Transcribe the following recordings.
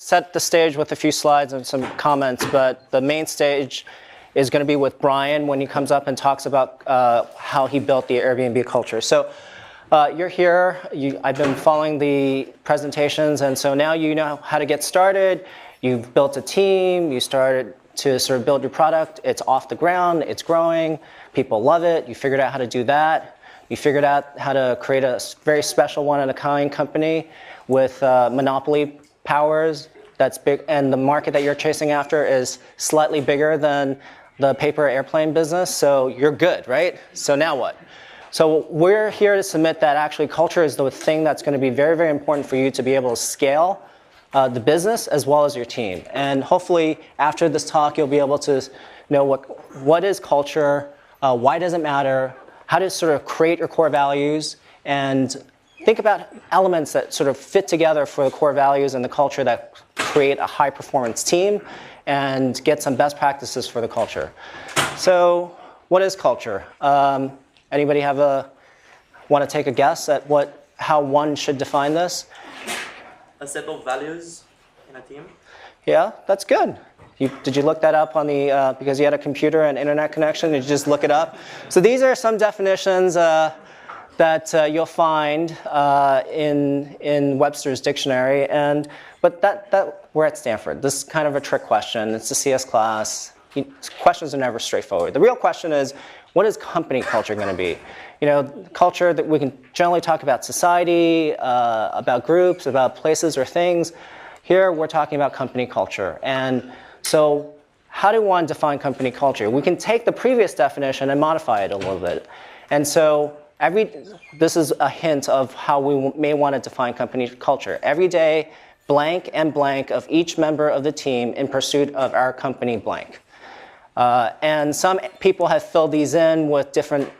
set the stage with a few slides and some comments, but the main stage is going to be with Brian when he comes up and talks about how he built the Airbnb culture. So you're here, I've been following the presentations, and so now you know how to get started. You've built a team, you started to sort of build your product, it's off the ground, it's growing, people love it, you figured out how to do that. You figured out how to create a very special one-of-a-kind company with monopoly powers that's big, and the market that you're chasing after is slightly bigger than the paper airplane business, so you're good, right? So now what? So we're here to submit that actually culture is the thing that's going to be very, very important for you to be able to scale the business as well as your team. And hopefully after this talk, you'll be able to know what is culture, why does it matter, how to sort of create your core values, and think about elements that sort of fit together for the core values and the culture that create a high-performance team and get some best practices for the culture. So what is culture? Anybody want to take a guess at how one should define this? A set of values in a team. Yeah, that's good. Did you look that up on the, because you had a computer and internet connection, did you just look it up? So these are some definitions that you'll find in Webster's dictionary, but we're at Stanford. This is kind of a trick question. It's a CS class. Questions are never straightforward. The real question is, what is company culture going to be? You know, culture that we can generally talk about society, about groups, about places or things. Here we're talking about company culture. And so how do one define company culture? We can take the previous definition and modify it a little bit. And so this is a hint of how we may want to define company culture. Every day, blank and blank of each member of the team in pursuit of our company blank. And some people have filled these in with different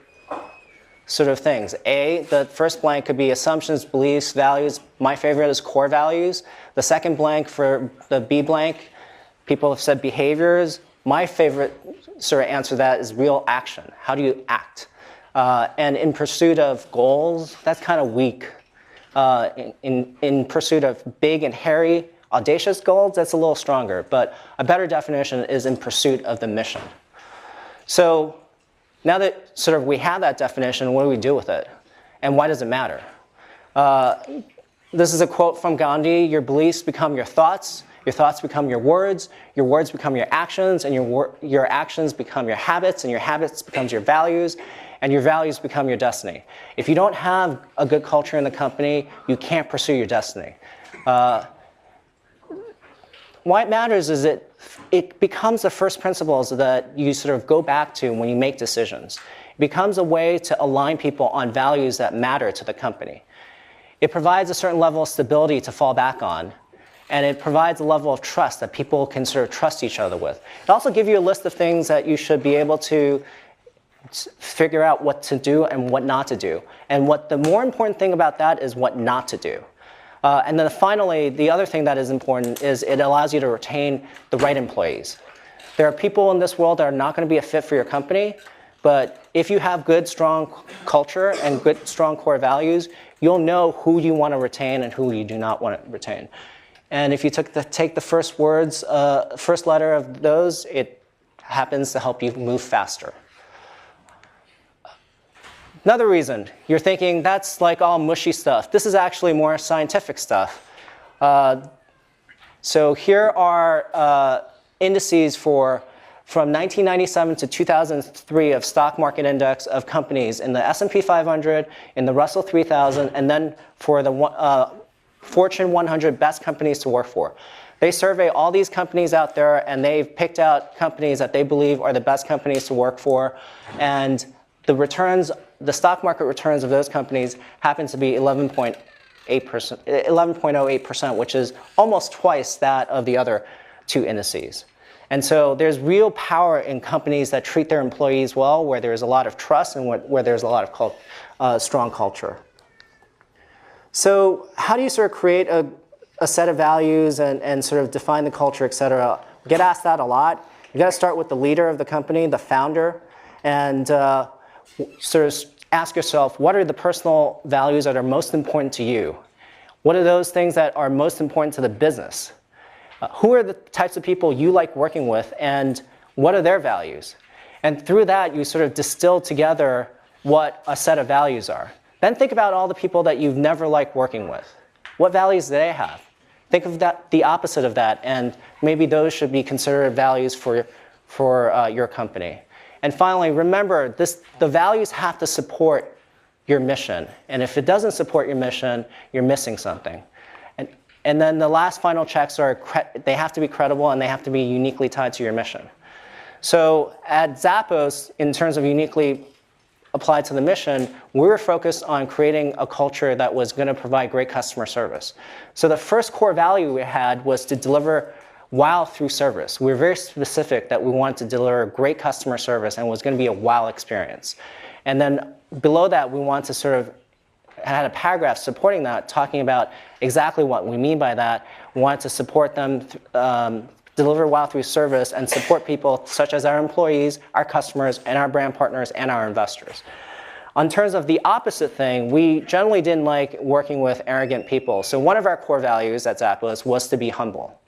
sort of things. The first blank could be assumptions, beliefs, values. My favorite is core values. The second blank for the B blank, people have said behaviors. My favorite sort of answer to that is real action. How do you act? And in pursuit of goals, that's kind of weak. In pursuit of big and hairy, audacious goals, that's a little stronger. But a better definition is in pursuit of the mission. So now that sort of we have that definition, what do we do with it? And why does it matter? This is a quote from Gandhi: your beliefs become your thoughts become your words become your actions, and your actions become your habits, and your habits becomes your values, and your values become your destiny. If you don't have a good culture in the company, you can't pursue your destiny. Why it matters is it becomes the first principles that you sort of go back to when you make decisions. It becomes a way to align people on values that matter to the company. It provides a certain level of stability to fall back on, and it provides a level of trust that people can sort of trust each other with. It also gives you a list of things that you should be able to figure out what to do and what not to do. And the more important thing about that is what not to do. And then finally, the other thing that is important is it allows you to retain the right employees. There are people in this world that are not going to be a fit for your company, but if you have good, strong culture and good, strong core values, you'll know who you want to retain and who you do not want to retain. And if you take the first letter of those, it happens to help you move faster. Another reason, you're thinking that's like all mushy stuff. This is actually more scientific stuff. So here are indices from 1997 to 2003 of stock market index of companies in the S&P 500, in the Russell 3000, and then for the Fortune 100 best companies to work for. They survey all these companies out there, and they've picked out companies that they believe are the best companies to work for, and the stock market returns of those companies happen to be 11.08%, which is almost twice that of the other two indices. And so there's real power in companies that treat their employees well, where there's a lot of trust and where there's a lot of strong culture. So how do you sort of create a set of values and sort of define the culture, et cetera? We get asked that a lot. You got to start with the leader of the company, the founder, and sort of ask yourself, what are the personal values that are most important to you? What are those things that are most important to the business? Who are the types of people you like working with, and what are their values? And through that, you sort of distill together what a set of values are. Then think about all the people that you've never liked working with. What values do they have? Think of that, the opposite of that, and maybe those should be considered values for your company. And finally, remember, the values have to support your mission. And if it doesn't support your mission, you're missing something. And then the last final checks are, they have to be credible and they have to be uniquely tied to your mission. So at Zappos, in terms of uniquely applied to the mission, we were focused on creating a culture that was going to provide great customer service. So the first core value we had was to deliver wow through service. We were very specific that we wanted to deliver great customer service and it was going to be a wow experience. And then below that, we wanted to sort of had a paragraph supporting that, talking about exactly what we mean by that. We wanted to support them, deliver wow through service, and support people such as our employees, our customers, and our brand partners, and our investors. In terms of the opposite thing, we generally didn't like working with arrogant people. So one of our core values at Zappos was to be humble.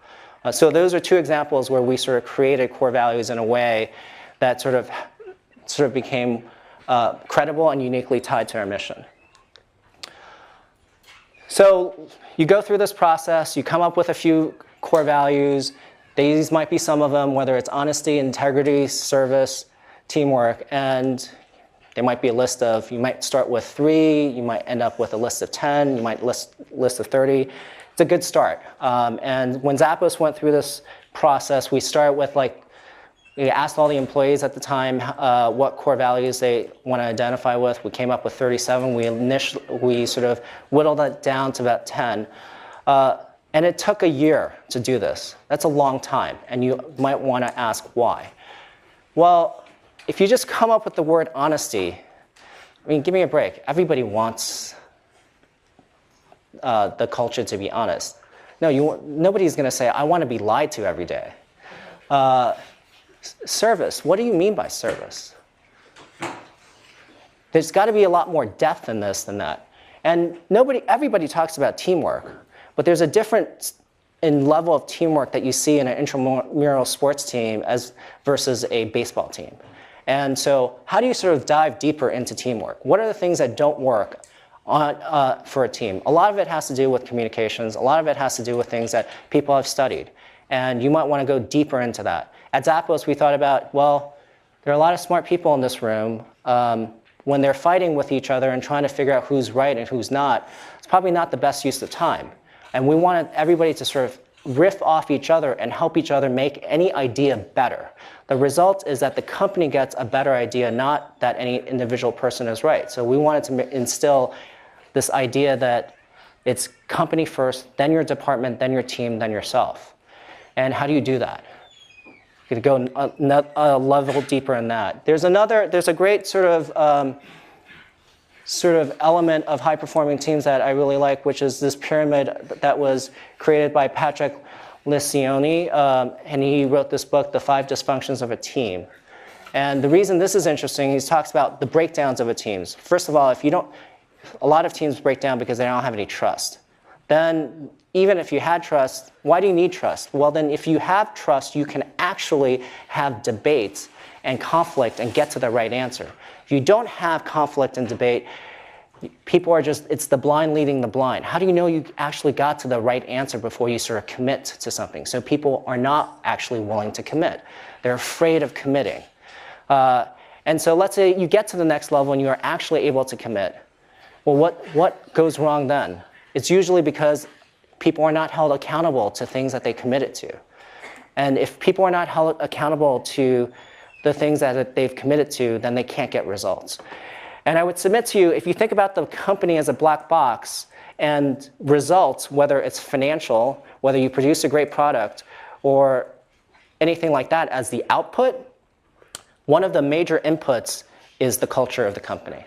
So those are two examples where we sort of created core values in a way that sort of became credible and uniquely tied to our mission. So you go through this process, you come up with a few core values. These might be some of them, whether it's honesty, integrity, service, teamwork, and there might be a list of, you might start with 3, you might end up with a list of 10, you might list of 30. It's a good start. And when Zappos went through this process, we started with we asked all the employees at the time what core values they want to identify with. We came up with 37. We sort of whittled that down to about 10. And it took a year to do this. That's a long time. And you might want to ask why. Well, if you just come up with the word honesty, I mean, give me a break. Everybody wants the culture to be honest. No, nobody's going to say, I want to be lied to every day. Service, what do you mean by service? There's got to be a lot more depth in this than that. And everybody talks about teamwork, but there's a difference in level of teamwork that you see in an intramural sports team versus a baseball team. And so how do you sort of dive deeper into teamwork? What are the things that don't work for a team? A lot of it has to do with communications. A lot of it has to do with things that people have studied. And you might want to go deeper into that. At Zappos, we thought about, well, there are a lot of smart people in this room. When they're fighting with each other and trying to figure out who's right and who's not, it's probably not the best use of time. And we wanted everybody to sort of riff off each other and help each other make any idea better. The result is that the company gets a better idea, not that any individual person is right. So we wanted to instill this idea that it's company first, then your department, then your team, then yourself. And how do you do that? You could go a level deeper in that. There's a great sort of element of high-performing teams that I really like, which is this pyramid that was created by Patrick Lencioni, and he wrote this book, The 5 Dysfunctions of a Team. And the reason this is interesting, he talks about the breakdowns of a team. First of all, a lot of teams break down because they don't have any trust. Then, even if you had trust, why do you need trust? Well, then if you have trust, you can actually have debates and conflict and get to the right answer. If you don't have conflict and debate, people are it's the blind leading the blind. How do you know you actually got to the right answer before you sort of commit to something? So people are not actually willing to commit. They're afraid of committing. And so let's say you get to the next level and you are actually able to commit. Well, what goes wrong then? It's usually because people are not held accountable to things that they committed to. And if people are not held accountable to the things that they've committed to, then they can't get results. And I would submit to you, if you think about the company as a black box and results, whether it's financial, whether you produce a great product, or anything like that as the output, one of the major inputs is the culture of the company.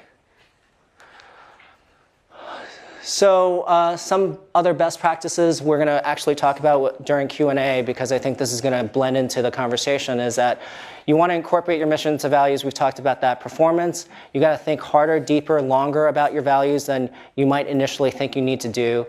So some other best practices we're going to actually talk about during Q&A, because I think this is going to blend into the conversation, is that you want to incorporate your mission to values. We've talked about that. Performance, you got to think harder, deeper, longer about your values than you might initially think you need to do.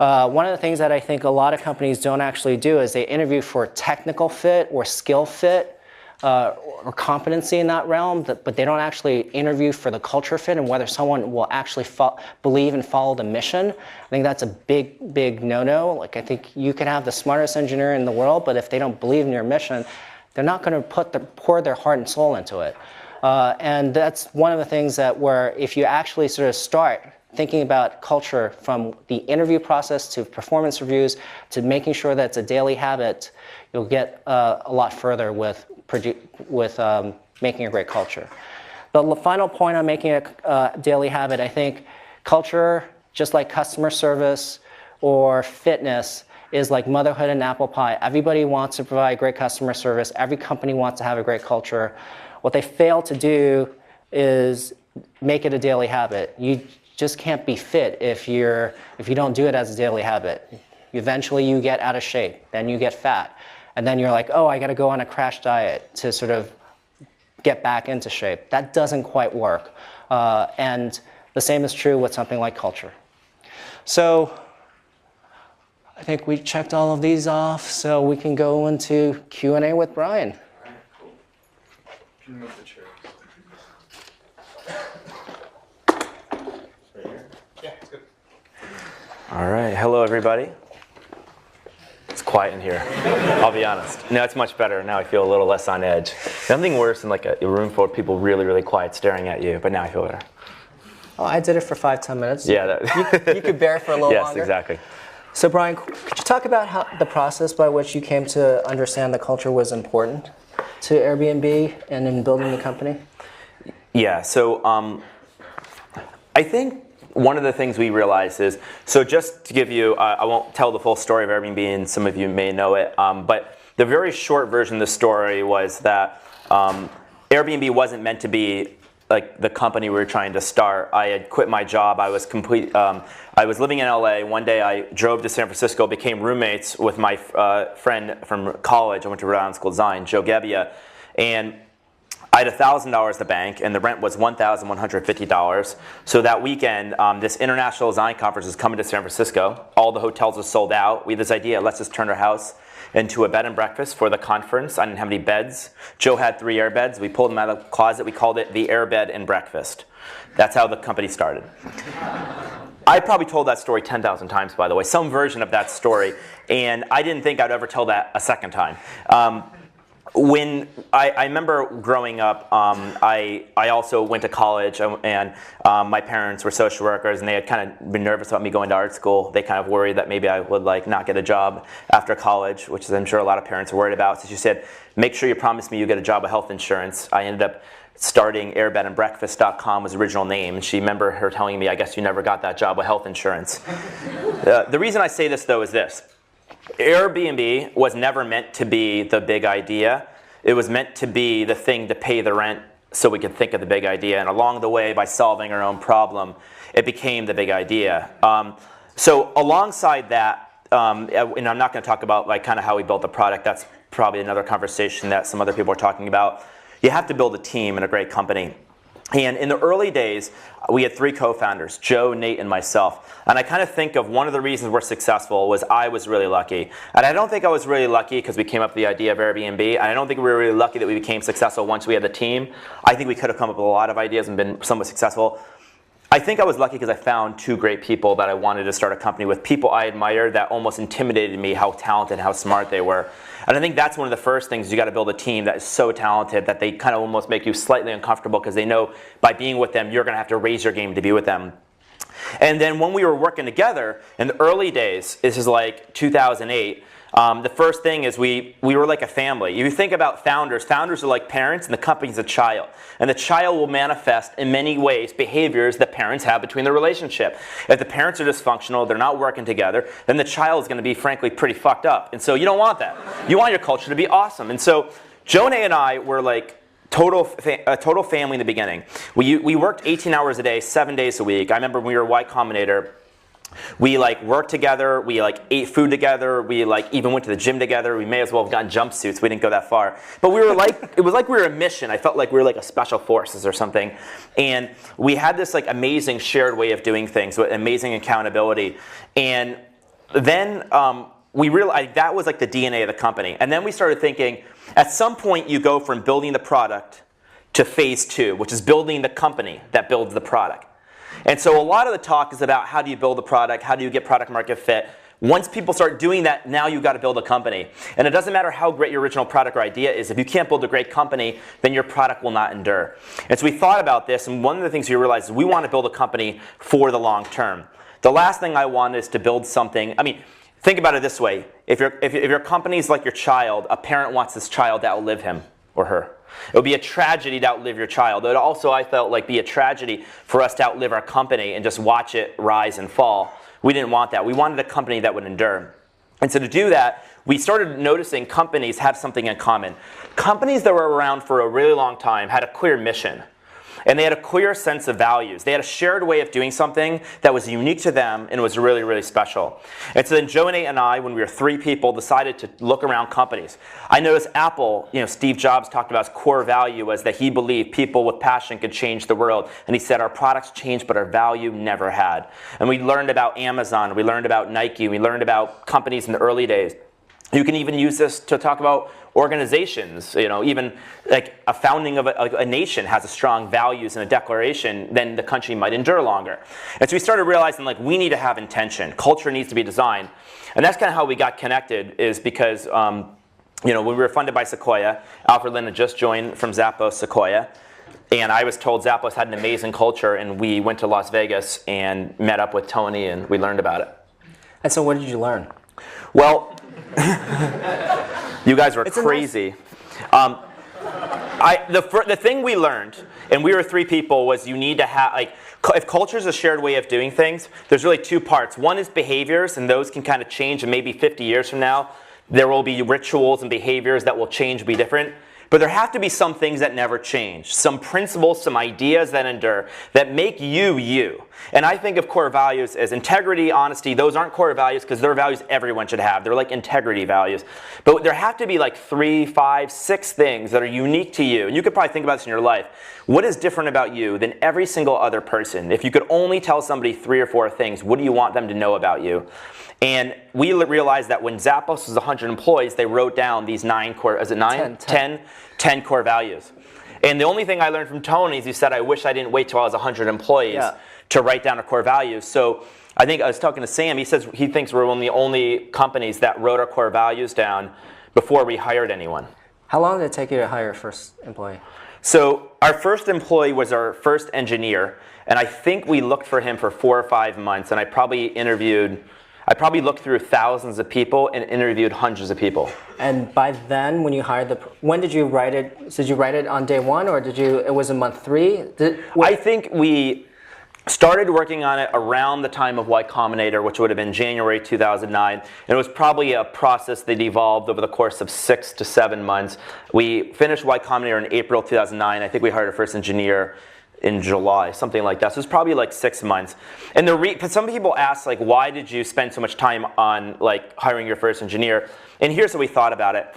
One of the things that I think a lot of companies don't actually do is they interview for technical fit or skill fit or competency in that realm, but they don't actually interview for the culture fit and whether someone will actually believe and follow the mission. I think that's a big, big no-no. Like, I think you can have the smartest engineer in the world, but if they don't believe in your mission, they're not going to pour their heart and soul into it. And that's one of the things that where if you actually sort of start thinking about culture from the interview process to performance reviews to making sure that it's a daily habit, you'll get a lot further with making a great culture. The final point on making a daily habit, I think culture, just like customer service or fitness, is like motherhood and apple pie. Everybody wants to provide great customer service. Every company wants to have a great culture. What they fail to do is make it a daily habit. You just can't be fit if you don't do it as a daily habit. Eventually you get out of shape, then you get fat, and then you're like, oh, I got to go on a crash diet to sort of get back into shape. That doesn't quite work. And the same is true with something like culture. So I think we checked all of these off, so we can go into Q&A with Brian. All right, cool. Can you move the chairs? Right here? Yeah, it's good. All right, hello everybody. It's quiet in here, I'll be honest. No, it's much better. Now I feel a little less on edge. Nothing worse than like a room full of people really, really quiet staring at you, but now I feel better. Oh, I did it for 5-10 minutes. Yeah. You could bear it for a little longer. Yes, exactly. So Brian, could you talk about how the process by which you came to understand that culture was important to Airbnb and in building the company? Yeah, so I think one of the things we realized is, so just to give you, I won't tell the full story of Airbnb, and some of you may know it, but the very short version of the story was that Airbnb wasn't meant to be like the company we were trying to start. I had quit my job. I was I was living in LA. One day I drove to San Francisco, became roommates with my friend from college. I went to Rhode Island School of Design, Joe Gebbia, and I had $1,000 at the bank, and the rent was $1,150. So that weekend, this international design conference was coming to San Francisco. All the hotels were sold out. We had this idea, let's just turn our house into a bed and breakfast for the conference. I didn't have any beds. Joe had 3 air beds. We pulled them out of the closet. We called it the Air Bed and Breakfast. That's how the company started. I probably told that story 10,000 times, by the way, some version of that story, and I didn't think I'd ever tell that a second time. When I remember growing up, I also went to college, and my parents were social workers, and they had kind of been nervous about me going to art school. They kind of worried that maybe I would like not get a job after college, which I'm sure a lot of parents are worried about. So she said, make sure you promise me you get a job with health insurance. I ended up starting airbedandbreakfast.com was the original name. And she remember her telling me, I guess you never got that job with health insurance. The reason I say this, though, is this. Airbnb was never meant to be the big idea. It was meant to be the thing to pay the rent so we could think of the big idea. And along the way, by solving our own problem, it became the big idea. So alongside that, and I'm not going to talk about like kind of how we built the product. That's probably another conversation that some other people are talking about. You have to build a team in a great company. And in the early days, we had 3 co-founders, Joe, Nate, and myself. And I kind of think of one of the reasons we're successful was I was really lucky. And I don't think I was really lucky because we came up with the idea of Airbnb. And I don't think we were really lucky that we became successful once we had the team. I think we could have come up with a lot of ideas and been somewhat successful. I think I was lucky because I found 2 great people that I wanted to start a company with, people I admired that almost intimidated me how talented and how smart they were. And I think that's one of the first things. You got to build a team that is so talented that they kind of almost make you slightly uncomfortable because they know by being with them, you're going to have to raise your game to be with them. And then when we were working together in the early days, this is like 2008, the first thing is we were like a family. You think about founders. Founders are like parents, and the company's a child. And the child will manifest in many ways behaviors that parents have between the relationship. If the parents are dysfunctional, they're not working together, then the child is going to be, frankly, pretty fucked up. And so you don't want that. You want your culture to be awesome. And so Jonah and I were like a total family in the beginning. We worked 18 hours a day, 7 days a week. I remember when we were Y Combinator, we like worked together, we like ate food together, we like even went to the gym together. We may as well have gotten jumpsuits. We didn't go that far. But we were like, it was like we were a mission. I felt like we were like a special forces or something. And we had this like amazing shared way of doing things with amazing accountability. And then we realized that was like the DNA of the company. And then we started thinking, at some point you go from building the product to phase 2, which is building the company that builds the product. And so a lot of the talk is about how do you build a product, how do you get product market fit. Once people start doing that, now you've got to build a company. And it doesn't matter how great your original product or idea is. If you can't build a great company, then your product will not endure. And so we thought about this, and one of the things we realized is we want to build a company for the long term. The last thing I want is to build something. I mean, think about it this way. If your company is like your child, a parent wants this child to outlive him or her. It would be a tragedy to outlive your child. It would also, I felt like, be a tragedy for us to outlive our company and just watch it rise and fall. We didn't want that. We wanted a company that would endure. And so to do that, we started noticing companies have something in common. Companies that were around for a really long time had a clear mission. And they had a clear sense of values. They had a shared way of doing something that was unique to them and was really, really special. And so then Joe and I, when we were 3 people, decided to look around companies. I noticed Apple, Steve Jobs talked about his core value was that he believed people with passion could change the world. And he said our products changed, but our value never had. And we learned about Amazon, we learned about Nike, we learned about companies in the early days. You can even use this to talk about organizations. Even like a founding of a nation has a strong values and a declaration, then the country might endure longer. And so we started realizing like we need to have intention. Culture needs to be designed. And that's kind of how we got connected, is because when we were funded by Sequoia, Alfred Lin had just joined from Zappos Sequoia. And I was told Zappos had an amazing culture, and we went to Las Vegas and met up with Tony, and we learned about it. And so what did you learn? Well, you guys were crazy. The thing we learned, and we were 3 people, was you need to have, if culture is a shared way of doing things, there's really 2 parts. One is behaviors, and those can kind of change, and maybe 50 years from now, there will be rituals and behaviors that will change, be different. But there have to be some things that never change, some principles, some ideas that endure, that make you, you. And I think of core values as integrity, honesty. Those aren't core values because they're values everyone should have. They're like integrity values. But there have to be like 3, 5, 6 things that are unique to you. And you could probably think about this in your life. What is different about you than every single other person? If you could only tell somebody 3 or 4 things, what do you want them to know about you? And we realized that when Zappos was 100 employees, they wrote down these 9 core, is it 9? 10 core values. And the only thing I learned from Tony is he said, I wish I didn't wait till I was 100 employees to write down our core values. So I think I was talking to Sam, he says he thinks we're one of the only companies that wrote our core values down before we hired anyone. How long did it take you to hire your first employee? So our first employee was our first engineer, and I think we looked for him for 4 or 5 months, and I probably looked through thousands of people and interviewed hundreds of people. And by then, when you hired when did you write it? Did you write it on day 1, or it was in month 3? I think we started working on it around the time of Y Combinator, which would have been January 2009. And it was probably a process that evolved over the course of 6 to 7 months. We finished Y Combinator in April 2009. I think we hired our first engineer in July, something like that. So it's probably like 6 months. And some people ask, like, why did you spend so much time on like hiring your first engineer? And here's what we thought about it.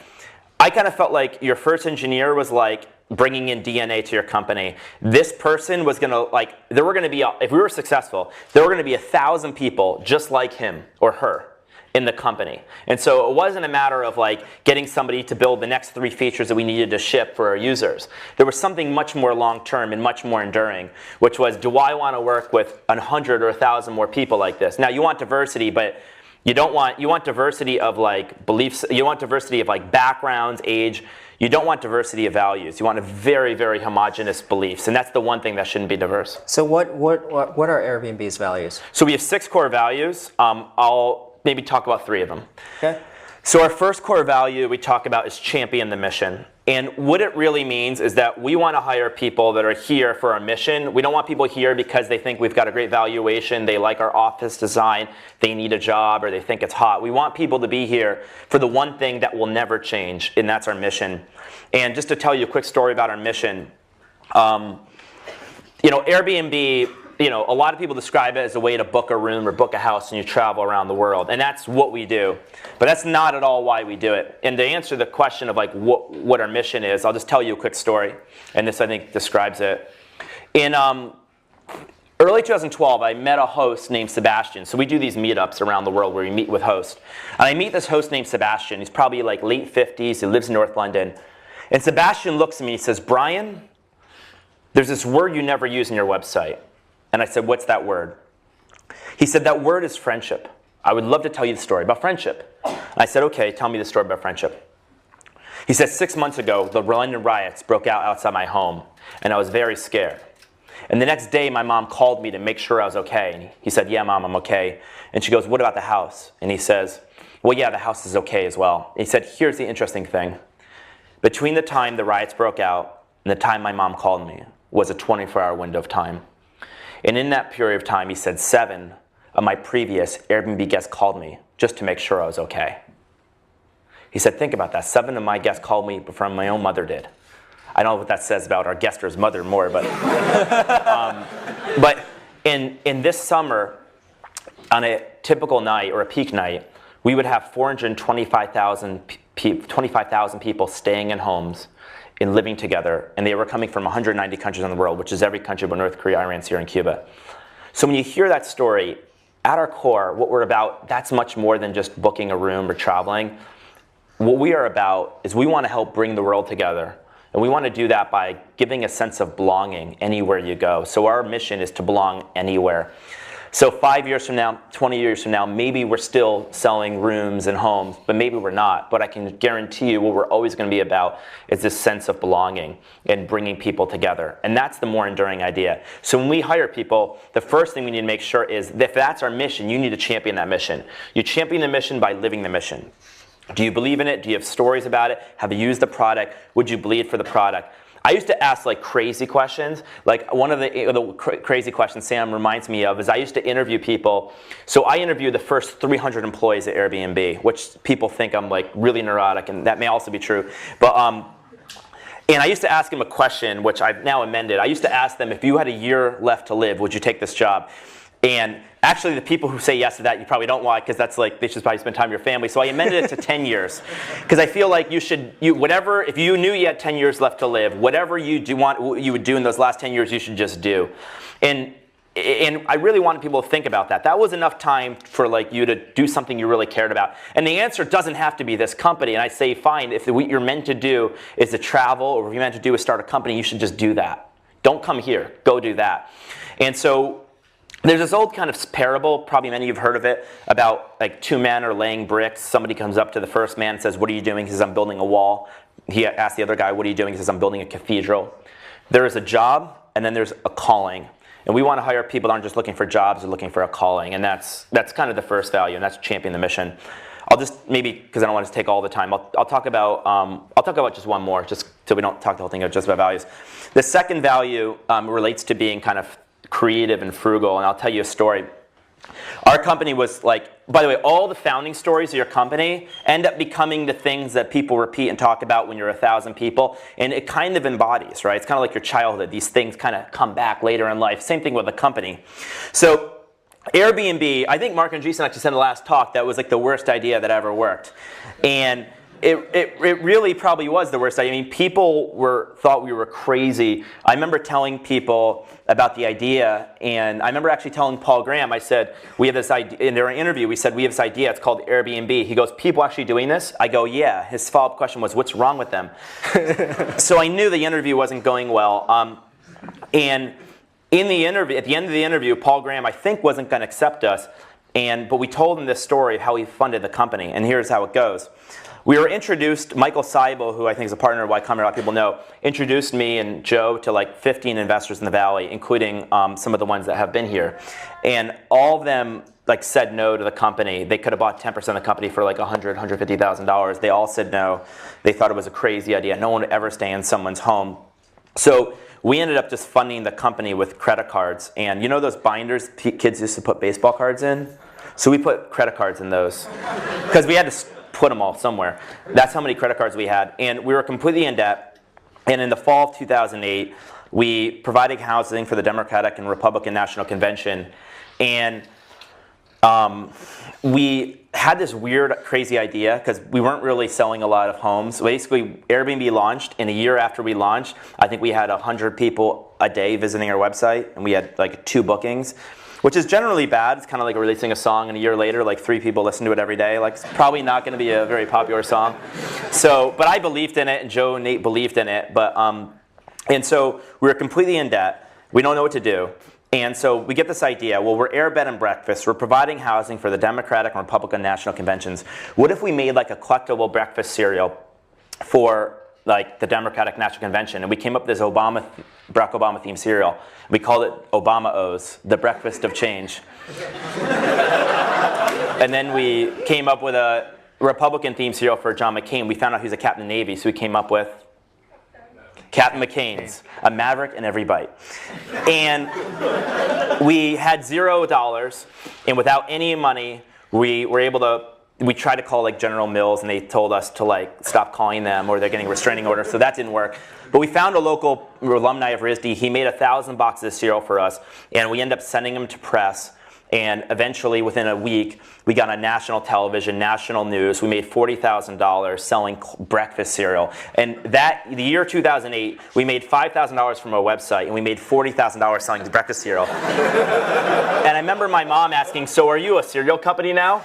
I kind of felt like your first engineer was like bringing in DNA to your company. This person was gonna there were gonna be, if we were successful, there were gonna be 1,000 people just like him or her in the company. And so it wasn't a matter of like getting somebody to build the next 3 features that we needed to ship for our users. There was something much more long-term and much more enduring, which was, do I want to work with 100 or 1,000 more people like this? Now you want diversity, but you want diversity of like beliefs, you want diversity of like backgrounds, age. You don't want diversity of values. You want a very, very homogenous beliefs, and that's the one thing that shouldn't be diverse. So what are Airbnb's values? So we have 6 core values. I'll maybe talk about 3 of them. Okay. So our first core value we talk about is champion the mission. And what it really means is that we want to hire people that are here for our mission. We don't want people here because they think we've got a great valuation, they like our office design, they need a job, or they think it's hot. We want people to be here for the one thing that will never change, and that's our mission. And just to tell you a quick story about our mission, Airbnb, a lot of people describe it as a way to book a room or book a house and you travel around the world. And that's what we do. But that's not at all why we do it. And to answer the question of like what our mission is, I'll just tell you a quick story. And this, I think, describes it. early 2012, I met a host named Sebastian. So we do these meetups around the world where we meet with hosts. And I meet this host named Sebastian. He's probably like late 50s. He lives in North London. And Sebastian looks at me and he says, Brian, there's this word you never use in your website. And I said, what's that word? He said, that word is friendship. I would love to tell you the story about friendship. I said, okay, tell me the story about friendship. He said, 6 months ago, the London riots broke out outside my home, and I was very scared. And the next day, my mom called me to make sure I was okay. And he said, yeah, Mom, I'm okay. And she goes, what about the house? And he says, well, yeah, the house is okay as well. And he said, here's the interesting thing. Between the time the riots broke out and the time my mom called me was a 24-hour window of time. And in that period of time, he said, 7 of my previous Airbnb guests called me just to make sure I was okay. He said, think about that. 7 of my guests called me before my own mother did. I don't know what that says about our guest or his mother more, but but in this summer, on a typical night or a peak night, we would have 425,000 people staying in homes and living together, and they were coming from 190 countries in the world, which is every country but North Korea, Iran, Syria, and Cuba. So when you hear that story, at our core, what we're about, that's much more than just booking a room or traveling. What we are about is we want to help bring the world together. And we want to do that by giving a sense of belonging anywhere you go. So our mission is to belong anywhere. So 5 years from now, 20 years from now, maybe we're still selling rooms and homes, but maybe we're not. But I can guarantee you what we're always going to be about is this sense of belonging and bringing people together. And that's the more enduring idea. So when we hire people, the first thing we need to make sure is that if that's our mission, you need to champion that mission. You champion the mission by living the mission. Do you believe in it? Do you have stories about it? Have you used the product? Would you bleed for the product? I used to ask like crazy questions. Like one of the crazy questions Sam reminds me of is I used to interview people. So I interviewed the first 300 employees at Airbnb, which people think I'm like really neurotic, and that may also be true. But and I used to ask them a question, which I've now amended. I used to ask them, if you had a year left to live, would you take this job? And actually, the people who say yes to that, you probably don't want, because that's like, they should probably spend time with your family. So I amended it to 10 years. Because I feel like whatever, if you knew you had 10 years left to live, whatever you would do in those last 10 years, you should just do. And I really wanted people to think about that. That was enough time for like you to do something you really cared about. And the answer doesn't have to be this company. And I say, fine, if what you're meant to do is to travel, or if you're meant to do is start a company, you should just do that. Don't come here, go do that. And so there's this old kind of parable, probably many of you have heard of it, about like 2 men are laying bricks. Somebody comes up to the first man and says, what are you doing? He says, I'm building a wall. He asks the other guy, what are you doing? He says, I'm building a cathedral. There is a job, and then there's a calling. And we want to hire people that aren't just looking for jobs, they're looking for a calling. And that's kind of the first value, and that's champion the mission. I'll just, maybe, because I don't want to take all the time, I'll talk about just one more, just so we don't talk the whole thing just about values. The second value relates to being kind of creative and frugal, and I'll tell you a story. Our company was like, by the way, all the founding stories of your company end up becoming the things that people repeat and talk about when you're 1,000 people, and it kind of embodies, right? It's kind of like your childhood. These things kind of come back later in life. Same thing with a company. So Airbnb, I think Mark and Jason actually said in the last talk that was like the worst idea that ever worked. And it really probably was the worst idea. I mean, people thought we were crazy. I remember telling people about the idea, and I remember actually telling Paul Graham, I said, we have this idea, in their interview, we said, we have this idea, it's called Airbnb. He goes, people actually doing this? I go, yeah. His follow-up question was, what's wrong with them? So I knew the interview wasn't going well. And in the interview, at the end of the interview, Paul Graham, I think, wasn't going to accept us, but we told him this story of how he funded the company, and here's how it goes. We were introduced, Michael Seibel, who I think is a partner of Y Combinator, a lot of people know, introduced me and Joe to like 15 investors in the Valley, including some of the ones that have been here. And all of them like said no to the company. They could have bought 10% of the company for like $100,000, $150,000. They all said no. They thought it was a crazy idea. No one would ever stay in someone's home. So we ended up just funding the company with credit cards. And you know those binders kids used to put baseball cards in? So we put credit cards in those because we had to put them all somewhere. That's how many credit cards we had. And we were completely in debt. And in the fall of 2008, we provided housing for the Democratic and Republican National Convention. And we had this weird, crazy idea because we weren't really selling a lot of homes. Basically, Airbnb launched, and a year after we launched, I think we had 100 people a day visiting our website, and we had like 2 bookings, which is generally bad. It's kind of like releasing a song, and a year later, like 3 people listen to it every day. Like, it's probably not going to be a very popular song. So, but I believed in it, and Joe and Nate believed in it. But and so we were completely in debt. We don't know what to do. And so we get this idea, well, we're air, bed, and breakfast. We're providing housing for the Democratic and Republican national conventions. What if we made like a collectible breakfast cereal for like the Democratic National Convention? And we came up with this Barack Obama themed cereal. We called it Obama O's, the breakfast of change. And then we came up with a Republican themed cereal for John McCain. We found out he was a captain of the Navy, so we came up with Captain McCain's, a maverick in every bite. And we had $0, and without any money, we were able to, we tried to call like General Mills, and they told us to like stop calling them, or they're getting restraining orders, so that didn't work. But we found a local alumni of RISD. He made 1,000 boxes of cereal for us, and we ended up sending them to press. And eventually, within a week, we got on national television, national news. We made $40,000 selling breakfast cereal. And the year 2008, we made $5,000 from our website, and we made $40,000 selling breakfast cereal. And I remember my mom asking, so are you a cereal company now?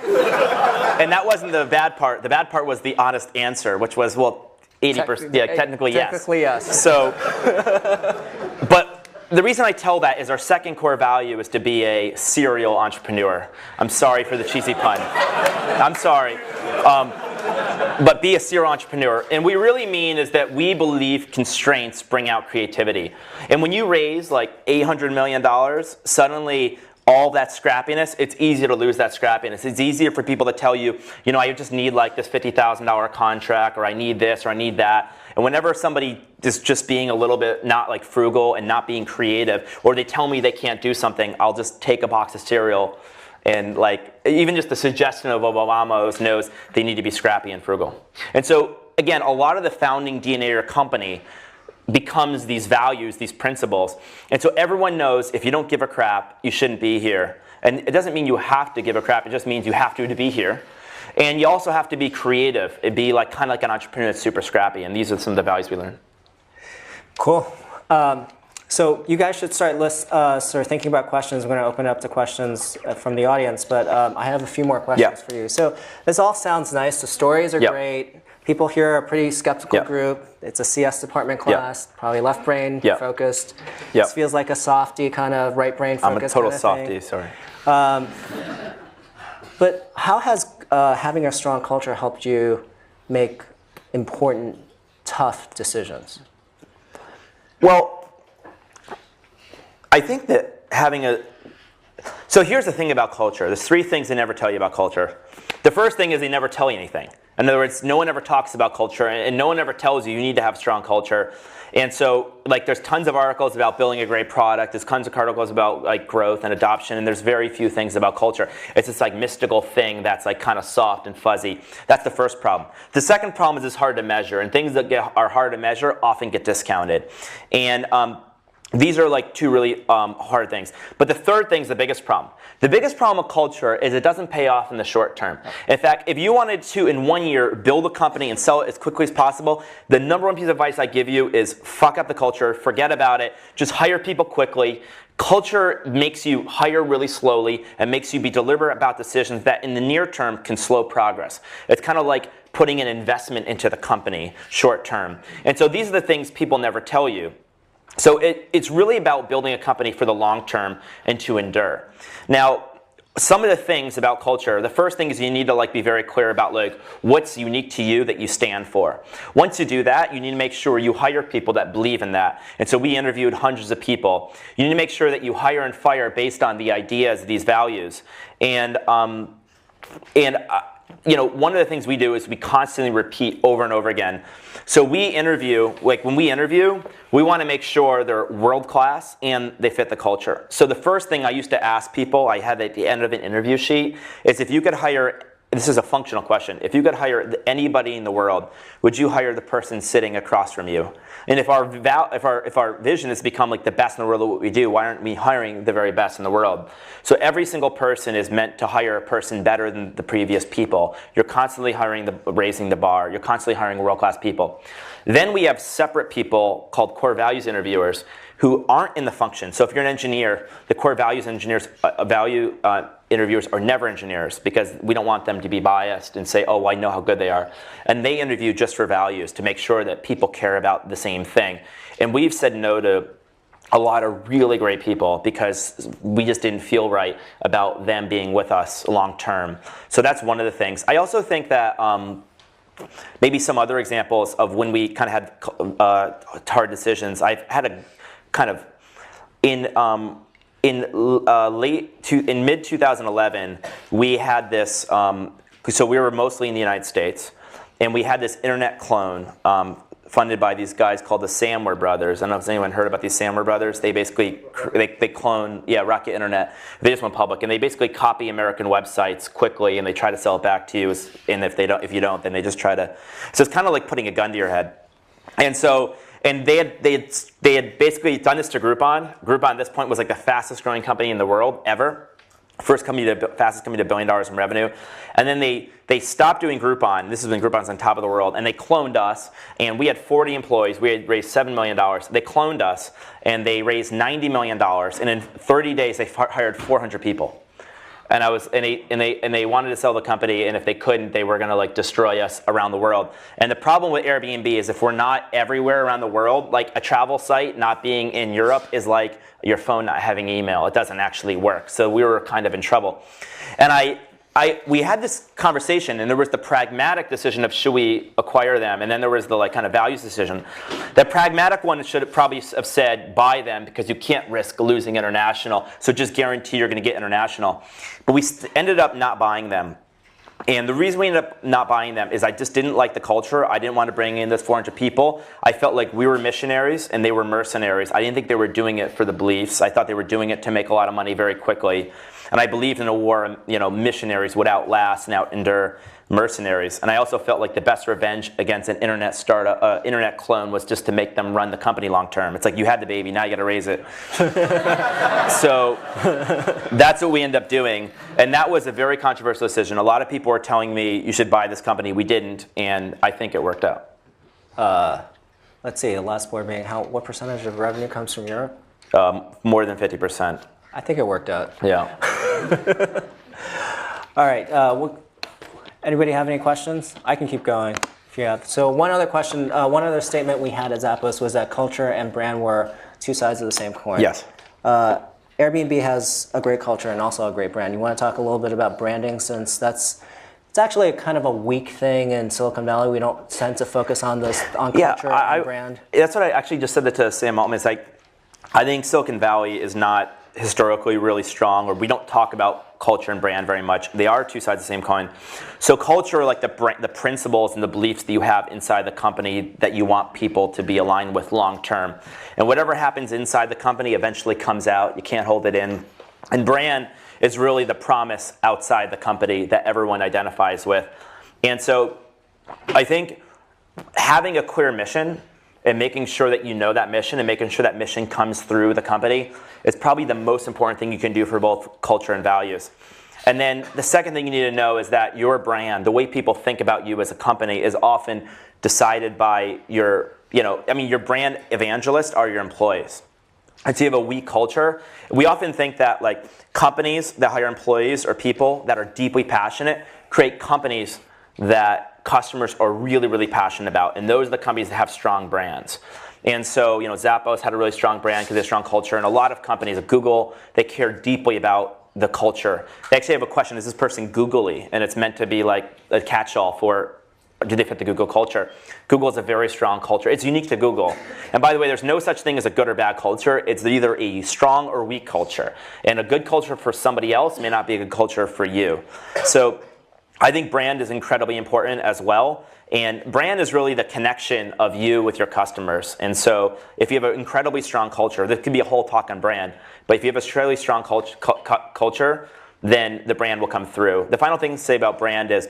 And that wasn't the bad part. The bad part was the honest answer, which was, well, 80%. Yeah, technically yes. Technically yes. So, but the reason I tell that is our second core value is to be a serial entrepreneur. I'm sorry for the cheesy pun. I'm sorry. But be a serial entrepreneur. And what we really mean is that we believe constraints bring out creativity. And when you raise like $800 million, suddenly all that scrappiness, it's easier to lose that scrappiness. It's easier for people to tell you, you know, I just need like this $50,000 contract, or I need this, or I need that. And whenever somebody is just being a little bit not like frugal and not being creative, or they tell me they can't do something, I'll just take a box of cereal, and like even just the suggestion of Obama's knows they need to be scrappy and frugal. And so again, a lot of the founding DNA of your company becomes these values, these principles. And so everyone knows if you don't give a crap, you shouldn't be here. And it doesn't mean you have to give a crap, it just means you have to be here. And you also have to be creative. It'd be like kind of like an entrepreneur that's super scrappy. And these are some of the values we learned. Cool. So you guys should start thinking about questions. I'm going to open it up to questions from the audience, but I have a few more questions for you. So this all sounds nice. The stories are great. People here are a pretty skeptical group. It's a CS department class, probably left brain focused. This feels like a softy kind of right brain focused. I'm a total kind of softy, sorry. But how has having a strong culture helped you make important, tough decisions? Well, I think that so here's the thing about culture. There's 3 things they never tell you about culture. The first thing is they never tell you anything. In other words, no one ever talks about culture, and no one ever tells you need to have strong culture. And so, like, there's tons of articles about building a great product. There's tons of articles about like growth and adoption, and there's very few things about culture. It's this like mystical thing that's like kind of soft and fuzzy. That's the first problem. The second problem is it's hard to measure, and things that are hard to measure often get discounted. And these are like 2 really hard things. But the third thing is the biggest problem. The biggest problem with culture is it doesn't pay off in the short term. In fact, if you wanted to, in 1 year, build a company and sell it as quickly as possible, the number 1 piece of advice I give you is fuck up the culture, forget about it, just hire people quickly. Culture makes you hire really slowly and makes you be deliberate about decisions that in the near term can slow progress. It's kind of like putting an investment into the company short term. And so these are the things people never tell you. So it's really about building a company for the long term and to endure. Now, some of the things about culture, the first thing is you need to like be very clear about like what's unique to you that you stand for. Once you do that, you need to make sure you hire people that believe in that. And so we interviewed hundreds of people. You need to make sure that you hire and fire based on the ideas, these values. And you know, one of the things we do is we constantly repeat over and over again. So we interview, like when we interview, we want to make sure they're world class and they fit the culture. So the first thing I used to ask people, I had at the end of an interview sheet, is if you could hire this is a functional question. If you could hire anybody in the world, would you hire the person sitting across from you? And if our vision is to become like the best in the world at what we do, why aren't we hiring the very best in the world? So every single person is meant to hire a person better than the previous people. You're constantly raising the bar. You're constantly hiring world-class people. Then we have separate people called core values interviewers who aren't in the function. So if you're an engineer, the core values interviewers are never engineers because we don't want them to be biased and say, oh, I know how good they are. And they interview just for values to make sure that people care about the same thing. And we've said no to a lot of really great people because we just didn't feel right about them being with us long term. So that's one of the things. I also think that maybe some other examples of when we kind of had hard decisions. I've had a kind of in mid 2011, we had this. So we were mostly in the United States, and we had this internet clone funded by these guys called the Samwer Brothers. I don't know if anyone heard about these Samwer Brothers. They basically they clone Rocket Internet. They just went public, and they basically copy American websites quickly, and they try to sell it back to you. And if you don't, then they just try to. So it's kind of like putting a gun to your head. And so. And they had basically done this to Groupon. Groupon at this point was like the fastest growing company in the world ever. Fastest company to $1 billion in revenue. And then they stopped doing Groupon. This is when Groupon's on top of the world. And they cloned us. And we had 40 employees. We had raised $7 million. They cloned us. And they raised $90 million. And in 30 days, they hired 400 people. And they wanted to sell the company, and if they couldn't, they were going to like destroy us around the world. And the problem with Airbnb is if we're not everywhere around the world, like a travel site not being in Europe is like your phone not having email. It doesn't actually work. So we were kind of in trouble. And we had this conversation, and there was the pragmatic decision of should we acquire them, and then there was the like kind of values decision. The pragmatic one should have probably have said buy them because you can't risk losing international, so just guarantee you're going to get international. But we ended up not buying them. And the reason we ended up not buying them is I just didn't like the culture. I didn't want to bring in those 400 people. I felt like we were missionaries and they were mercenaries. I didn't think they were doing it for the beliefs. I thought they were doing it to make a lot of money very quickly. And I believed in a war, missionaries would outlast and outendure mercenaries. And I also felt like the best revenge against an internet startup, internet clone, was just to make them run the company long term. It's like you had the baby, now you got to raise it. So that's what we ended up doing. And that was a very controversial decision. A lot of people were telling me you should buy this company. We didn't, and I think it worked out. Let's see, the last board meeting, what percentage of revenue comes from Europe? More than 50%. I think it worked out. Yeah. All right. Anybody have any questions? I can keep going if you have. So one other question, one other statement we had at Zappos was that culture and brand were two sides of the same coin. Yes. Airbnb has a great culture and also a great brand. You want to talk a little bit about branding, since it's actually kind of a weak thing in Silicon Valley. We don't tend to focus on culture and brand. That's what I actually just said that to Sam Altman. It's like, I think Silicon Valley is not historically really strong, or we don't talk about culture and brand very much. They are two sides of the same coin. So culture, like the principles and the beliefs that you have inside the company that you want people to be aligned with long term. And whatever happens inside the company eventually comes out. You can't hold it in. And brand is really the promise outside the company that everyone identifies with. And so I think having a clear mission and making sure that you know that mission and making sure that mission comes through the company is probably the most important thing you can do for both culture and values. And then the second thing you need to know is that your brand, the way people think about you as a company, is often decided by your brand evangelists are your employees. And so you have a weak culture. We often think that like companies that hire employees or people that are deeply passionate create companies that customers are really, really passionate about. And those are the companies that have strong brands. And so, Zappos had a really strong brand because they have strong culture. And a lot of companies, like Google, they care deeply about the culture. They actually have a question, is this person googly? And it's meant to be like a catch-all for, do they fit the Google culture? Google is a very strong culture. It's unique to Google. And by the way, there's no such thing as a good or bad culture. It's either a strong or weak culture. And a good culture for somebody else may not be a good culture for you. So I think brand is incredibly important as well. And brand is really the connection of you with your customers. And so if you have an incredibly strong culture, there could be a whole talk on brand, but if you have a really strong culture, then the brand will come through. The final thing to say about brand is,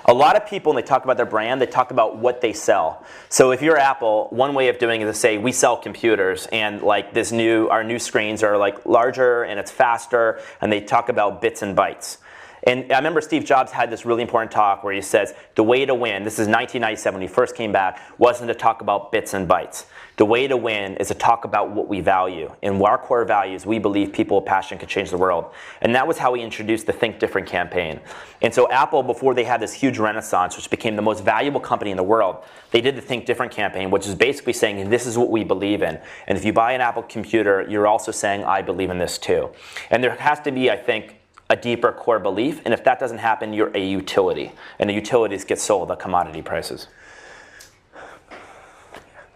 a lot of people, when they talk about their brand, they talk about what they sell. So if you're Apple, one way of doing it is to say, we sell computers, and like our new screens are like larger and it's faster, and they talk about bits and bytes. And I remember Steve Jobs had this really important talk where he says, the way to win, this is 1997 when he first came back, wasn't to talk about bits and bytes. The way to win is to talk about what we value. And our core values, we believe people with passion can change the world. And that was how he introduced the Think Different campaign. And so Apple, before they had this huge renaissance, which became the most valuable company in the world, they did the Think Different campaign, which is basically saying, this is what we believe in. And if you buy an Apple computer, you're also saying, I believe in this too. And there has to be, I think, a deeper core belief, and if that doesn't happen, you're a utility, and the utilities get sold at commodity prices.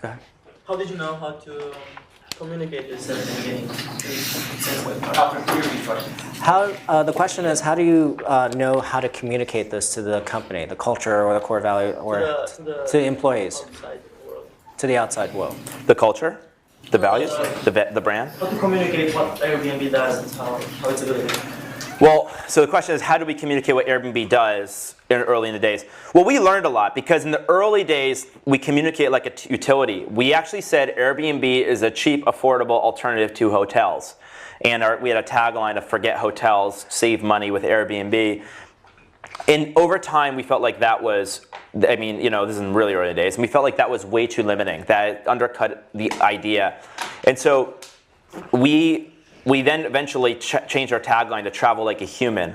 Go ahead. How did you know how to communicate this at the beginning? The question is, how do you know how to communicate this to the company, the culture or the core value, or to the employees, Outside world. to the outside world? The culture, the values, the brand. How to communicate what Airbnb does and how it's a good idea. Well, so the question is, how do we communicate what Airbnb does early in the days? Well, we learned a lot, because in the early days, we communicate like a utility. We actually said Airbnb is a cheap, affordable alternative to hotels. And we had a tagline of forget hotels, save money with Airbnb. And over time, we felt like that was, this is in really early days, and we felt like that was way too limiting, that it undercut the idea. And so we then eventually changed our tagline to travel like a human,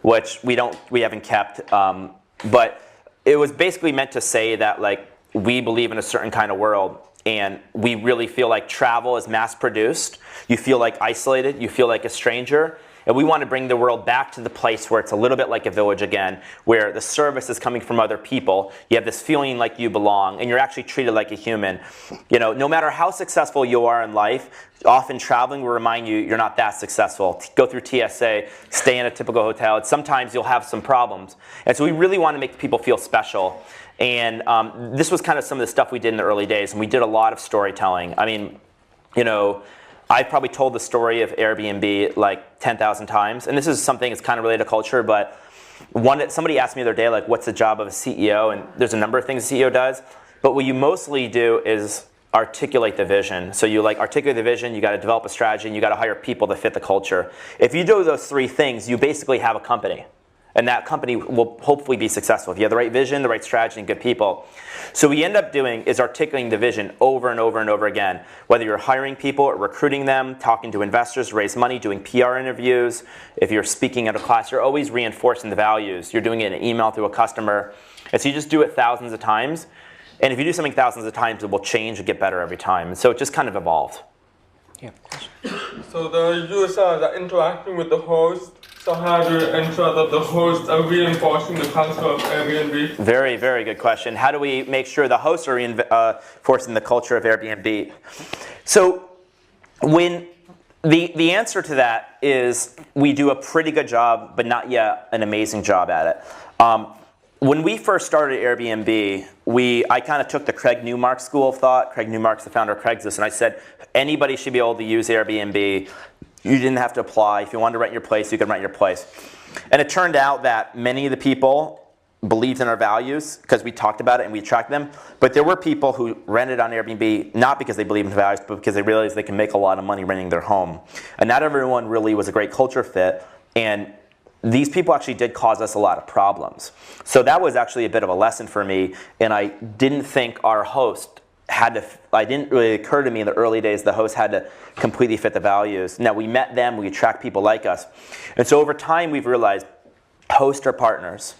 which we haven't kept. But it was basically meant to say that like we believe in a certain kind of world, and we really feel like travel is mass produced. You feel like isolated, you feel like a stranger. And we want to bring the world back to the place where it's a little bit like a village again, where the service is coming from other people. You have this feeling like you belong, and you're actually treated like a human. No matter how successful you are in life, often traveling will remind you you're not that successful. Go through TSA, stay in a typical hotel. Sometimes you'll have some problems. And so we really want to make people feel special. And this was kind of some of the stuff we did in the early days, and we did a lot of storytelling. I've probably told the story of Airbnb like 10,000 times, and this is something that's kind of related to culture, but somebody asked me the other day, like, what's the job of a CEO? And there's a number of things a CEO does, but what you mostly do is articulate the vision. So you articulate the vision, you got to develop a strategy, and you got to hire people to fit the culture. If you do those three things, you basically have a company. And that company will hopefully be successful if you have the right vision, the right strategy, and good people. So what we end up doing is articulating the vision over and over and over again. Whether you're hiring people or recruiting them, talking to investors to raise money, doing PR interviews, if you're speaking at a class, you're always reinforcing the values. You're doing it in an email through a customer. And so you just do it thousands of times. And if you do something thousands of times, it will change and get better every time. And so it just kind of evolved. Yeah. So the users are interacting with the host. So how do you ensure that the hosts are reinforcing the culture of Airbnb? Very, very good question. How do we make sure the hosts are reinforcing the culture of Airbnb? So when the answer to that is we do a pretty good job, but not yet an amazing job at it. When we first started Airbnb, I kind of took the Craig Newmark school of thought. Craig Newmark's the founder of Craigslist, and I said anybody should be able to use Airbnb. You didn't have to apply. If you wanted to rent your place, you could rent your place. And it turned out that many of the people believed in our values because we talked about it and we attracted them. But there were people who rented on Airbnb not because they believed in the values, but because they realized they can make a lot of money renting their home. And not everyone really was a great culture fit. And these people actually did cause us a lot of problems. So that was actually a bit of a lesson for me. And I didn't think our host it didn't really occur to me in the early days the host had to completely fit the values. Now, we met them, we attract people like us. And so over time, we've realized hosts are partners.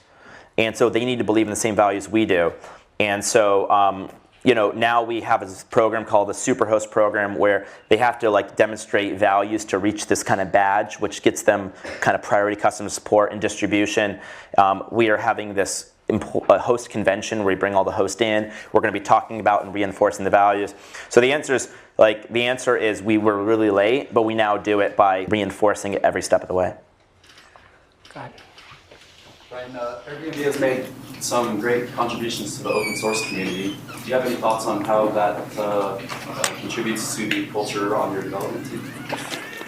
And so they need to believe in the same values we do. And so, now we have this program called the Superhost program where they have to demonstrate values to reach this kind of badge, which gets them kind of priority customer support and distribution. We are having this a host convention where we bring all the hosts in. We're going to be talking about and reinforcing the values. So the answer is we were really late, but we now do it by reinforcing it every step of the way. Go ahead. Brian, Airbnb has made some great contributions to the open source community. Do you have any thoughts on how that contributes to the culture on your development team?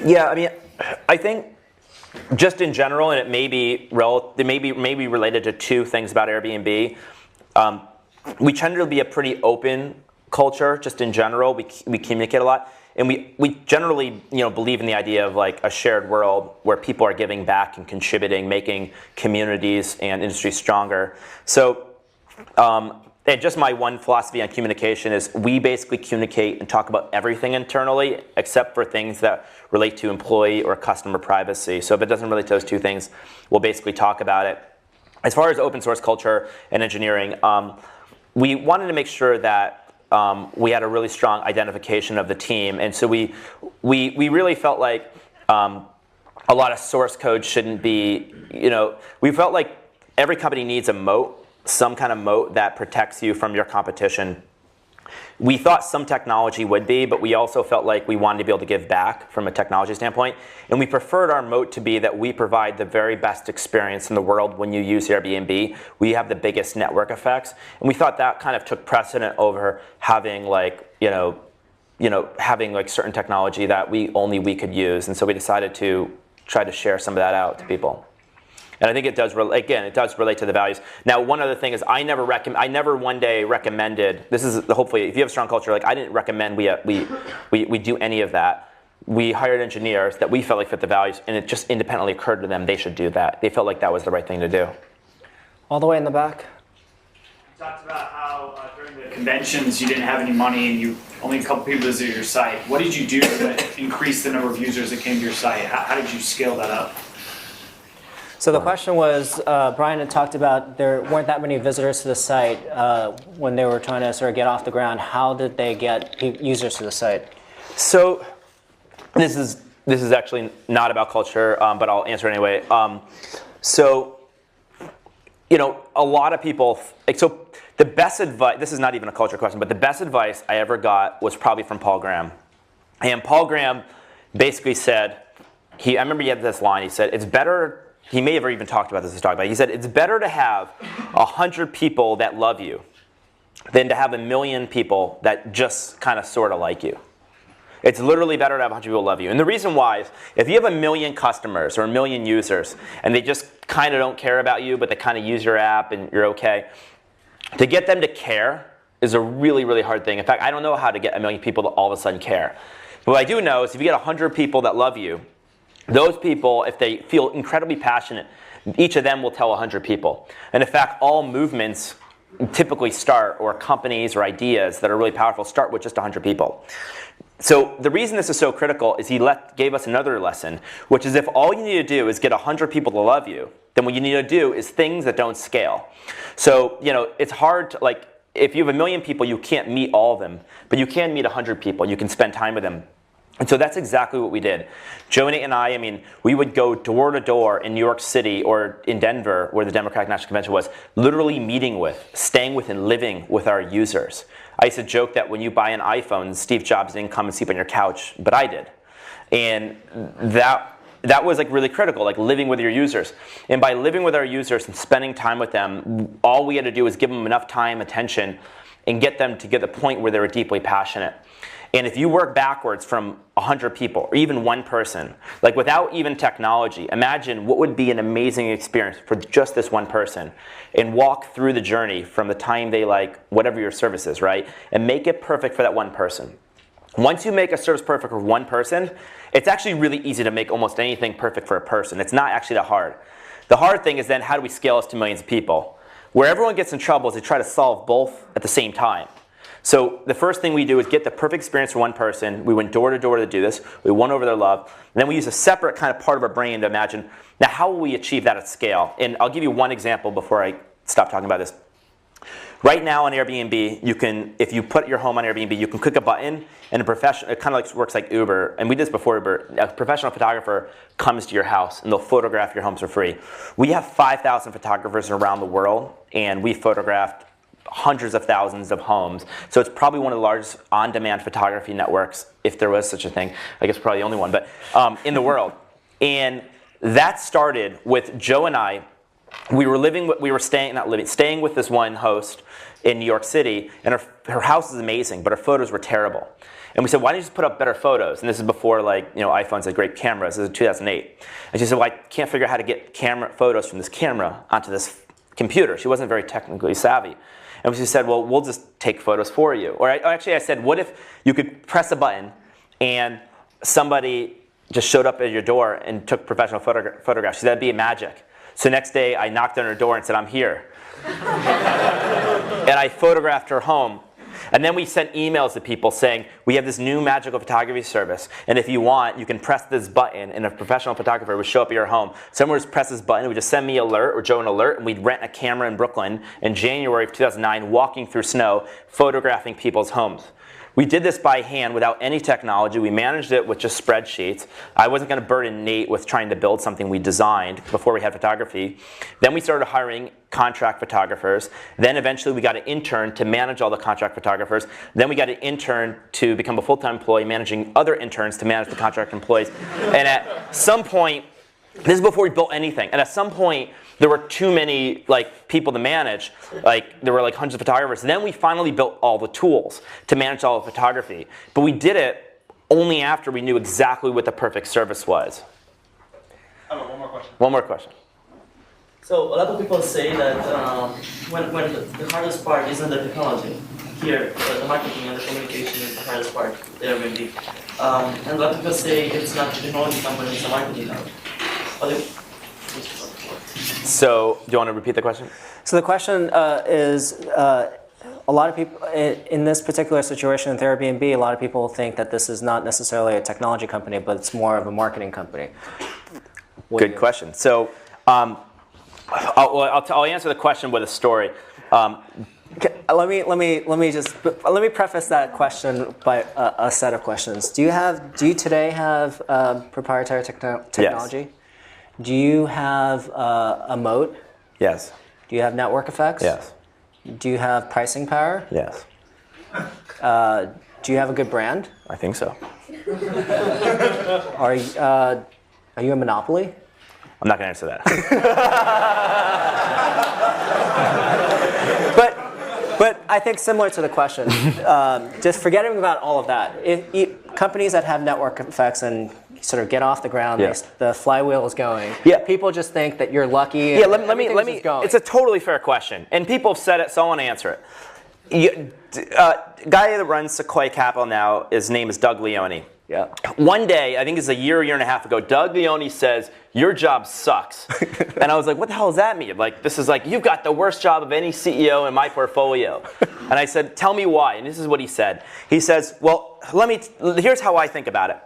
Yeah, I think just in general, and it may be related to two things about Airbnb. We tend to be a pretty open culture, just in general. We communicate a lot, and we generally believe in the idea of like a shared world where people are giving back and contributing, making communities and industries stronger. So. And just my one philosophy on communication is we basically communicate and talk about everything internally except for things that relate to employee or customer privacy. So if it doesn't relate to those two things, we'll basically talk about it. As far as open source culture and engineering, we wanted to make sure that we had a really strong identification of the team. And so we really felt like a lot of source code shouldn't be, we felt like every company needs a moat. Some kind of moat that protects you from your competition. We thought some technology would be, but we also felt like we wanted to be able to give back from a technology standpoint. And we preferred our moat to be that we provide the very best experience in the world when you use Airbnb. We have the biggest network effects. And we thought that kind of took precedent over having having like certain technology that only we could use. And so we decided to try to share some of that out to people. And I think it does, it does relate to the values. Now, one other thing is I never one day recommended, this is hopefully, if you have a strong culture, like I didn't recommend we do any of that. We hired engineers that we felt like fit the values, and it just independently occurred to them they should do that. They felt like that was the right thing to do. All the way in the back. You talked about how during the conventions you didn't have any money and only a couple people visited your site. What did you do to increase the number of users that came to your site? How did you scale that up? So the question was, Brian had talked about there weren't that many visitors to the site when they were trying to sort of get off the ground. How did they get users to the site? So this is actually not about culture, but I'll answer it anyway. A lot of people, so the best advice, this is not even a culture question, but the best advice I ever got was probably from Paul Graham. And Paul Graham basically said, I remember he had this line, he said, it's better. He may have even talked about this as talk, but he said it's better to have 100 people that love you than to have 1 million people that just kind of sort of like you. It's literally better to have 100 people love you. And the reason why is if you have 1 million customers or 1 million users and they just kind of don't care about you, but they kind of use your app and you're okay, to get them to care is a really, really hard thing. In fact, I don't know how to get 1 million people to all of a sudden care. But what I do know is if you get 100 people that love you, those people, if they feel incredibly passionate, each of them will tell 100 people. And in fact, all movements typically start, or companies or ideas that are really powerful, start with just 100 people. So the reason this is so critical is he gave us another lesson, which is if all you need to do is get 100 people to love you, then what you need to do is things that don't scale. So, it's hard to, if you have 1 million people, you can't meet all of them, but you can meet 100 people. You can spend time with them. And so that's exactly what we did. Joe and I, we would go door to door in New York City or in Denver, where the Democratic National Convention was, literally meeting with, staying with, and living with our users. I used to joke that when you buy an iPhone, Steve Jobs didn't come and sleep on your couch, but I did. And that was really critical, living with your users. And by living with our users and spending time with them, all we had to do was give them enough time, attention, and get them to get the point where they were deeply passionate. And if you work backwards from 100 people, or even one person, without even technology, imagine what would be an amazing experience for just this one person, and walk through the journey from the time they whatever your service is, right? And make it perfect for that one person. Once you make a service perfect for one person, it's actually really easy to make almost anything perfect for a person. It's not actually that hard. The hard thing is then how do we scale this to millions of people? Where everyone gets in trouble is they try to solve both at the same time. So the first thing we do is get the perfect experience for one person. We went door to door to do this. We won over their love. And then we use a separate kind of part of our brain to imagine, now how will we achieve that at scale? And I'll give you one example before I stop talking about this. Right now on Airbnb, you can, if you put your home on Airbnb, you can click a button and it kind of works like Uber. And we did this before Uber. A professional photographer comes to your house and they'll photograph your homes for free. We have 5,000 photographers around the world, and we photographed hundreds of thousands of homes. So it's probably one of the largest on-demand photography networks, if there was such a thing. I guess probably the only one, but in the world. And that started with Joe and I we were staying with this one host in New York City, and her house is amazing, but her photos were terrible. And we said, why don't you just put up better photos? And this is before iPhones had great cameras. This is 2008. And she said, well, I can't figure out how to get photos from this camera onto this computer. She wasn't very technically savvy. And she said, well, we'll just take photos for you. Or actually I said, what if you could press a button and somebody just showed up at your door and took professional photographs? She said, that'd be magic. So next day I knocked on her door and said, I'm here. And I photographed her home. And then we sent emails to people saying, we have this new magical photography service, and if you want, you can press this button, and a professional photographer would show up at your home. Someone would press this button, would just send me an alert, or Joe an alert, and we'd rent a camera in Brooklyn in January of 2009, walking through snow, photographing people's homes. We did this by hand without any technology. We managed it with just spreadsheets. I wasn't going to burden Nate with trying to build something we designed before we had photography. Then we started hiring contract photographers. Then eventually we got an intern to manage all the contract photographers. Then we got an intern to become a full-time employee, managing other interns to manage the contract employees. And at some point, this is before we built anything, and at some point, there were too many people to manage. There were hundreds of photographers. And then we finally built all the tools to manage all the photography. But we did it only after we knew exactly what the perfect service was. One more question. One more question. So a lot of people say that when the hardest part isn't the technology, here the marketing and the communication is the hardest part, the Airbnb. And a lot of people say it's not the technology company, it's the marketing company. So, do you want to repeat the question? So the question is, a lot of people, in this particular situation with Airbnb, a lot of people think that this is not necessarily a technology company, but it's more of a marketing company. Good question. So, I'll answer the question with a story. Let me preface that question by a set of questions. Do you today have proprietary technology? Yes. Do you have a moat? Yes. Do you have network effects? Yes. Do you have pricing power? Yes. Do you have a good brand? I think so. Are you a monopoly? I'm not going to answer that. But I think similar to the question, just forgetting about all of that, companies that have network effects and sort of get off the ground, the flywheel is going. Yeah. People just think that you're lucky. Yeah, let me. Going. It's a totally fair question, and people have said it, so I want to answer it. Guy that runs Sequoia Capital now, his name is Doug Leone. Yeah. One day, I think it's a year and a half ago, Doug Leone says, your job sucks. And I was like, what the hell does that mean? This is you've got the worst job of any CEO in my portfolio. And I said, tell me why. And this is what he said. He says, well, here's how I think about it.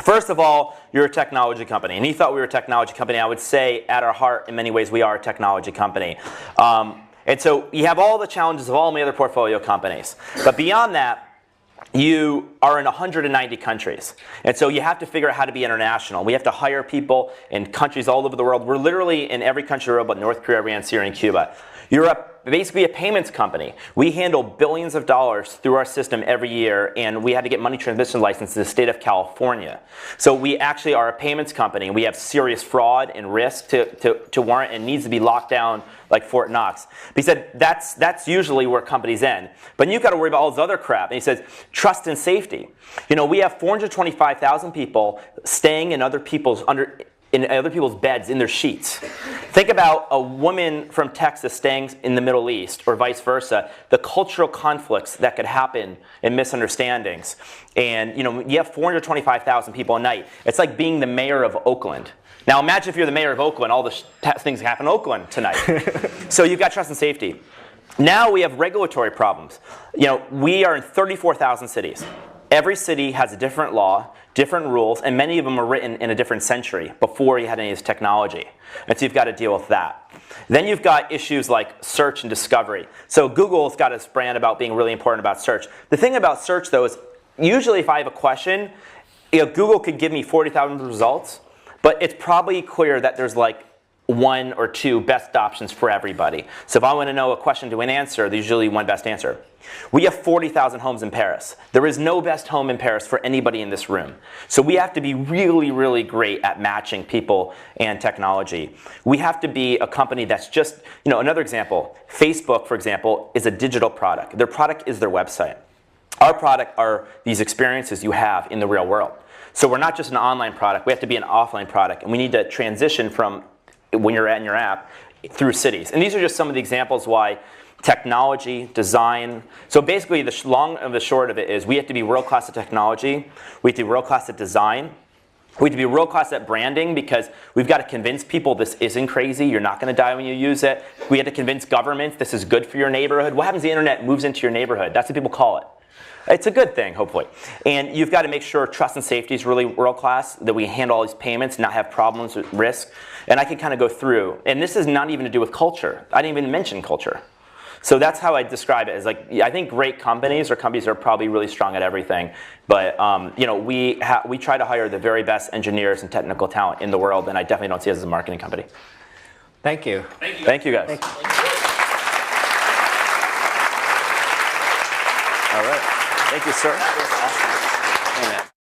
First of all, you're a technology company. And he thought we were a technology company. I would say, at our heart, in many ways, we are a technology company. And so you have all the challenges of all my other portfolio companies. But beyond that, you are in 190 countries. And so you have to figure out how to be international. We have to hire people in countries all over the world. We're literally in every country in the world but North Korea, Iran, Syria, and Cuba. You're basically a payments company. We handle billions of dollars through our system every year, and we had to get money transmission license in the state of California. So we actually are a payments company, and we have serious fraud and risk to warrant and needs to be locked down like Fort Knox. But he said that's usually where companies end. But you've got to worry about all this other crap. And he says trust and safety. We have 425,000 people staying in other people's beds in their sheets. Think about a woman from Texas staying in the Middle East or vice versa, the cultural conflicts that could happen and misunderstandings. And you have 425,000 people a night. It's like being the mayor of Oakland. Now imagine if you're the mayor of Oakland, all the things that happen in Oakland tonight. So you've got trust and safety. Now we have regulatory problems. We are in 34,000 cities. Every city has a different law, different rules, and many of them are written in a different century before you had any of this technology. And so you've got to deal with that. Then you've got issues like search and discovery. So Google's got its brand about being really important about search. The thing about search, though, is usually if I have a question, Google could give me 40,000 results, but it's probably clear that there's one or two best options for everybody. So if I want to know a question to an answer, there's usually one best answer. We have 40,000 homes in Paris. There is no best home in Paris for anybody in this room. So we have to be really, really great at matching people and technology. We have to be a company that's just, another example, Facebook, for example, is a digital product. Their product is their website. Our product are these experiences you have in the real world. So we're not just an online product, we have to be an offline product, and we need to transition from when you're in your app through cities. And these are just some of the examples why technology, design. So basically the long and the short of it is we have to be world class at technology, we have to be world class at design, we have to be world class at branding because we've got to convince people this isn't crazy, you're not going to die when you use it. We have to convince governments this is good for your neighborhood. What happens if the internet moves into your neighborhood? That's what people call it. It's a good thing, hopefully. And you've got to make sure trust and safety is really world class, that we handle all these payments, not have problems with risk. And I can kind of go through. And this is not even to do with culture. I didn't even mention culture. So that's how I describe it. As like, I think great companies or companies are probably really strong at everything. But we try to hire the very best engineers and technical talent in the world. And I definitely don't see us as a marketing company. Thank you. Thank you, guys. Thank you. All right. Thank you, sir. Amen.